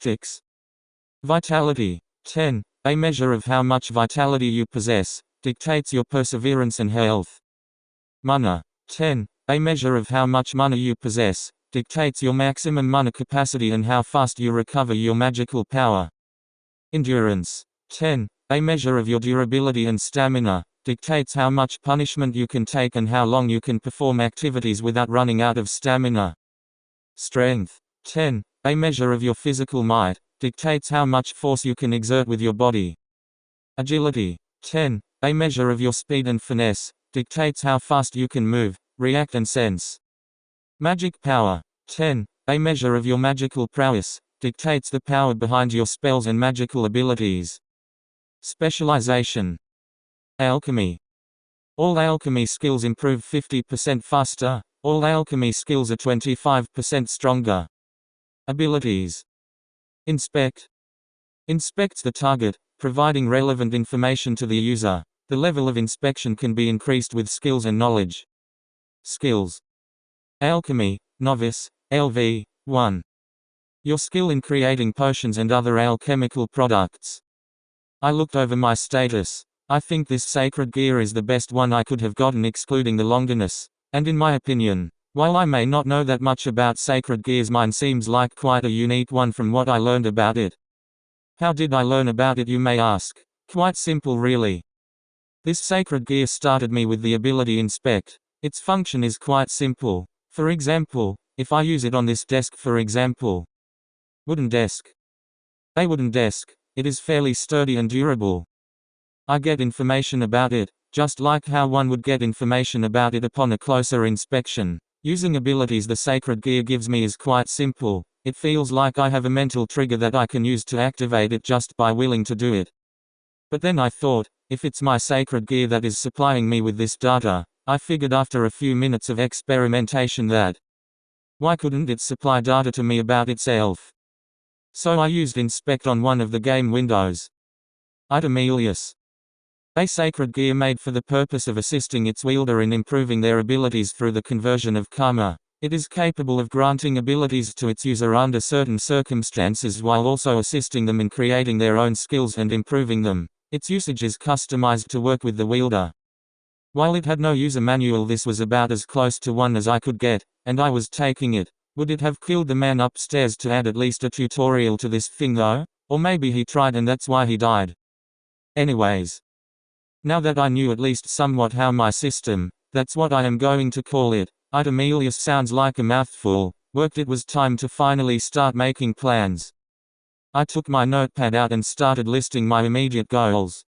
6. Vitality. 10. A measure of how much vitality you possess dictates your perseverance and health. Mana. 10. A measure of how much mana you possess dictates your maximum mana capacity and how fast you recover your magical power. Endurance. 10. A measure of your durability and stamina dictates how much punishment you can take and how long you can perform activities without running out of stamina. Strength. 10. A measure of your physical might dictates how much force you can exert with your body. Agility. 10. A measure of your speed and finesse dictates how fast you can move, react and sense. Magic power. 10. A measure of your magical prowess dictates the power behind your spells and magical abilities. Specialization. Alchemy. All alchemy skills improve 50% faster. All alchemy skills are 25% stronger. Abilities. Inspect. Inspects the target, providing relevant information to the user. The level of inspection can be increased with skills and knowledge. Skills. Alchemy, Novice, LV, 1. Your skill in creating potions and other alchemical products. I looked over my status. I think this sacred gear is the best one I could have gotten excluding the Longinus. And in my opinion, while I may not know that much about sacred gears, mine seems like quite a unique one from what I learned about it. How did I learn about it, you may ask? Quite simple really. This sacred gear started me with the ability Inspect. Its function is quite simple. For example, if I use it on this desk, for example. Wooden desk. A wooden desk. It is fairly sturdy and durable. I get information about it, just like how one would get information about it upon a closer inspection. Using abilities the sacred gear gives me is quite simple. It feels like I have a mental trigger that I can use to activate it just by willing to do it. But then I thought, if it's my sacred gear that is supplying me with this data, I figured after a few minutes of experimentation that why couldn't it supply data to me about itself? So I used Inspect on one of the game windows. Item alias. A sacred gear made for the purpose of assisting its wielder in improving their abilities through the conversion of karma. It is capable of granting abilities to its user under certain circumstances while also assisting them in creating their own skills and improving them. Its usage is customized to work with the wielder. While it had no user manual, this was about as close to one as I could get, and I was taking it. Would it have killed the man upstairs to add at least a tutorial to this thing though? Or maybe he tried and that's why he died. Anyways. Now that I knew at least somewhat how my system, that's what I am going to call it, item alias sounds like a mouthful, worked, it was time to finally start making plans. I took my notepad out and started listing my immediate goals.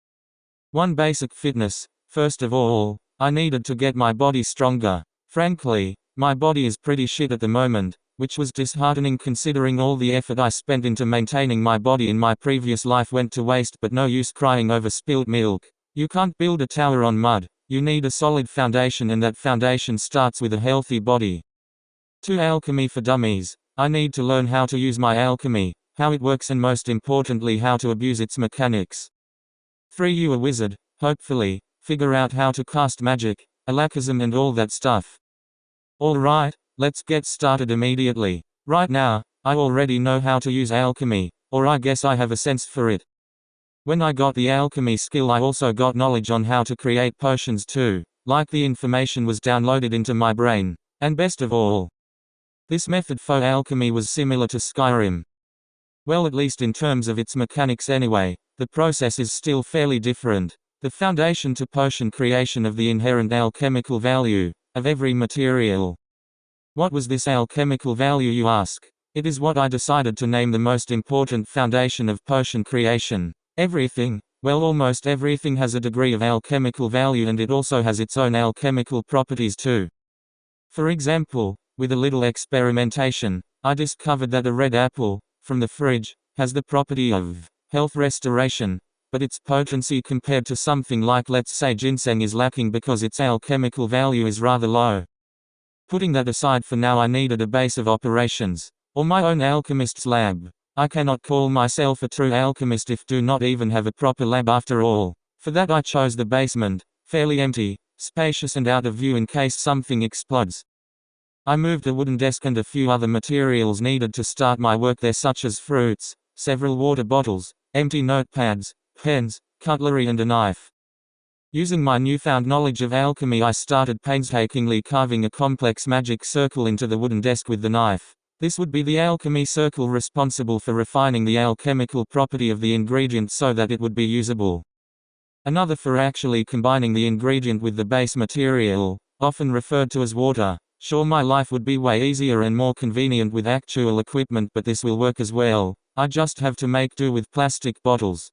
1. Basic fitness. First of all, I needed to get my body stronger. Frankly, my body is pretty shit at the moment, which was disheartening considering all the effort I spent into maintaining my body in my previous life went to waste, but no use crying over spilled milk. You can't build a tower on mud. You need a solid foundation, and that foundation starts with a healthy body. 2. Alchemy for dummies. I need to learn how to use my alchemy, how it works, and most importantly how to abuse its mechanics. 3. You a wizard, hopefully, figure out how to cast magic, alakazam and all that stuff. Alright, let's get started immediately. Right now, I already know how to use alchemy, or I guess I have a sense for it. When I got the alchemy skill, I also got knowledge on how to create potions too, like the information was downloaded into my brain. And best of all, this method for alchemy was similar to Skyrim. Well, at least in terms of its mechanics anyway. The process is still fairly different. The foundation to potion creation of the inherent alchemical value of every material. What was this alchemical value, you ask? It is what I decided to name the most important foundation of potion creation. Everything, well, almost everything has a degree of alchemical value, and it also has its own alchemical properties too. For example, with a little experimentation, I discovered that a red apple, from the fridge, has the property of health restoration, but its potency compared to something like, let's say, ginseng is lacking because its alchemical value is rather low. Putting that aside for now, I needed a base of operations, or my own alchemist's lab. I cannot call myself a true alchemist if do not even have a proper lab after all. For that I chose the basement, fairly empty, spacious and out of view in case something explodes. I moved a wooden desk and a few other materials needed to start my work there, such as fruits, several water bottles, empty notepads, pens, cutlery and a knife. Using my newfound knowledge of alchemy, I started painstakingly carving a complex magic circle into the wooden desk with the knife. This would be the alchemy circle responsible for refining the alchemical property of the ingredient so that it would be usable. Another for actually combining the ingredient with the base material, often referred to as water. Sure, my life would be way easier and more convenient with actual equipment, but this will work as well. I just have to make do with plastic bottles.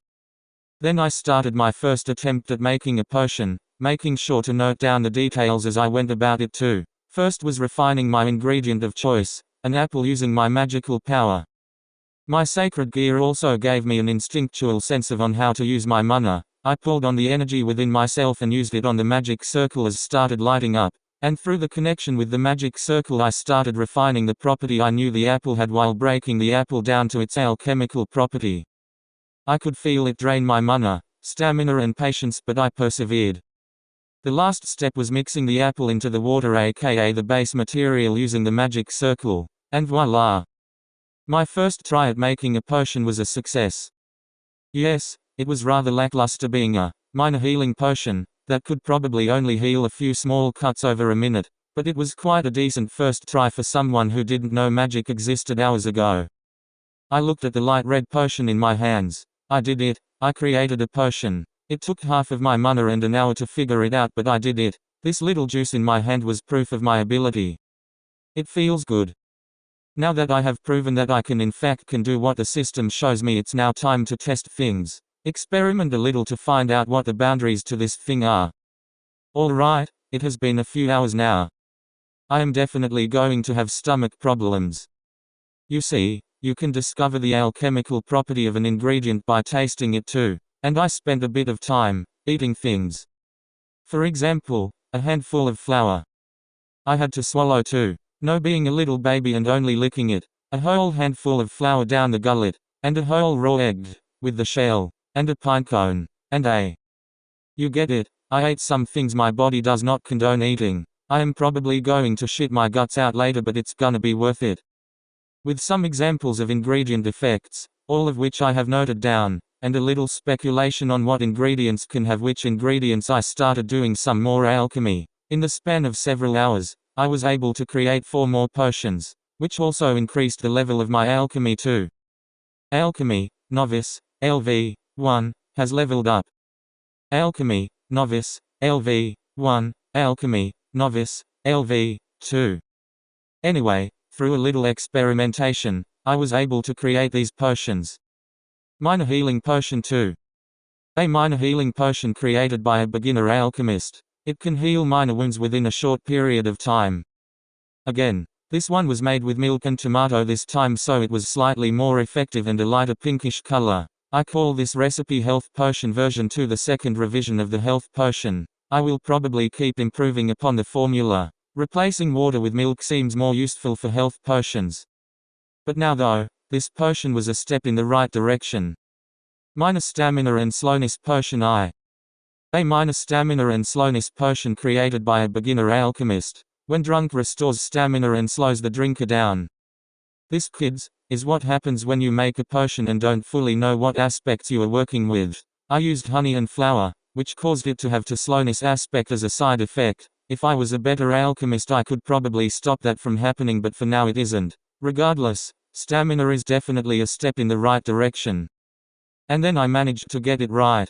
Then I started my first attempt at making a potion, making sure to note down the details as I went about it too. First was refining my ingredient of choice, an apple, using my magical power. My sacred gear also gave me an instinctual sense of on how to use my mana. I pulled on the energy within myself and used it on the magic circle as started lighting up. And through the connection with the magic circle, I started refining the property I knew the apple had while breaking the apple down to its alchemical property. I could feel it drain my mana, stamina and patience, but I persevered. The last step was mixing the apple into the water, aka the base material, using the magic circle, and voila! My first try at making a potion was a success. Yes, it was rather lackluster, being a minor healing potion that could probably only heal a few small cuts over a minute, but it was quite a decent first try for someone who didn't know magic existed hours ago. I looked at the light red potion in my hands. I did it. I created a potion. It took half of my mana and an hour to figure it out, but I did it. This little juice in my hand was proof of my ability. It feels good. Now that I have proven that I can do what the system shows me, it's now time to test things. Experiment a little to find out what the boundaries to this thing are. Alright, it has been a few hours now. I am definitely going to have stomach problems. You see, you can discover the alchemical property of an ingredient by tasting it too, and I spent a bit of time eating things. For example, a handful of flour. I had to swallow too. No being a little baby and only licking it. A whole handful of flour down the gullet, and a whole raw egg, with the shell, and a pine cone, and you get it, I ate some things my body does not condone eating. I am probably going to shit my guts out later, but it's gonna be worth it. With some examples of ingredient effects, all of which I have noted down, and a little speculation on what ingredients can have which ingredients, I started doing some more alchemy. In the span of several hours, I was able to create 4 more potions, which also increased the level of my alchemy too. Alchemy, Novice, LV1, has leveled up. Alchemy, Novice, LV1, Alchemy, Novice, LV2. Anyway, through a little experimentation, I was able to create these potions. Minor Healing Potion 2. A minor healing potion created by a beginner alchemist. It can heal minor wounds within a short period of time. Again, this one was made with milk and tomato this time, so it was slightly more effective and a lighter pinkish color. I call this recipe Health Potion version 2, the second revision of the health potion. I will probably keep improving upon the formula. Replacing water with milk seems more useful for health potions. But now though, this potion was a step in the right direction. Minor Stamina and Slowness Potion I. A minor stamina and slowness potion created by a beginner alchemist. When drunk, restores stamina and slows the drinker down. This, kids, is what happens when you make a potion and don't fully know what aspects you are working with. I used honey and flour, which caused it to have the slowness aspect as a side effect. If I was a better alchemist, I could probably stop that from happening, but for now it isn't. Regardless, stamina is definitely a step in the right direction. And then I managed to get it right.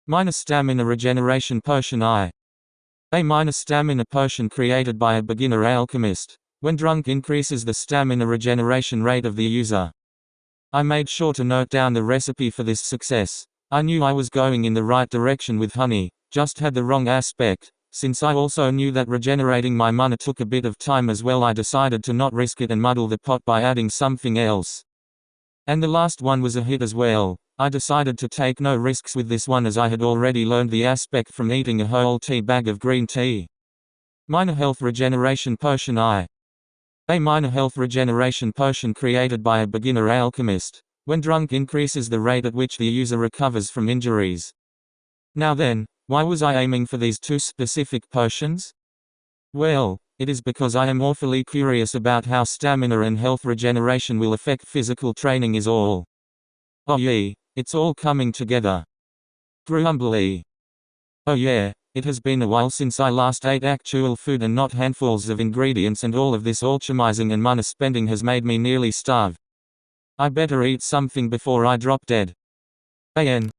Minor Stamina Regeneration Potion I. A minor stamina potion created by a beginner alchemist. When drunk, increases the stamina regeneration rate of the user. I made sure to note down the recipe for this success. I knew I was going in the right direction with honey, just had the wrong aspect. Since I also knew that regenerating my mana took a bit of time as well, I decided to not risk it and muddle the pot by adding something else. And the last one was a hit as well. I decided to take no risks with this one as I had already learned the aspect from eating a whole tea bag of green tea. Minor Health Regeneration Potion I. A minor health regeneration potion created by a beginner alchemist. When drunk, increases the rate at which the user recovers from injuries. Now then, why was I aiming for these 2 specific potions? Well, It is because I am awfully curious about how stamina and health regeneration will affect physical training is all. Oh yeah, it's all coming together. Grumbly. Oh yeah, it has been a while since I last ate actual food and not handfuls of ingredients, and all of this alchemizing and mana spending has made me nearly starve. I better eat something before I drop dead. AN.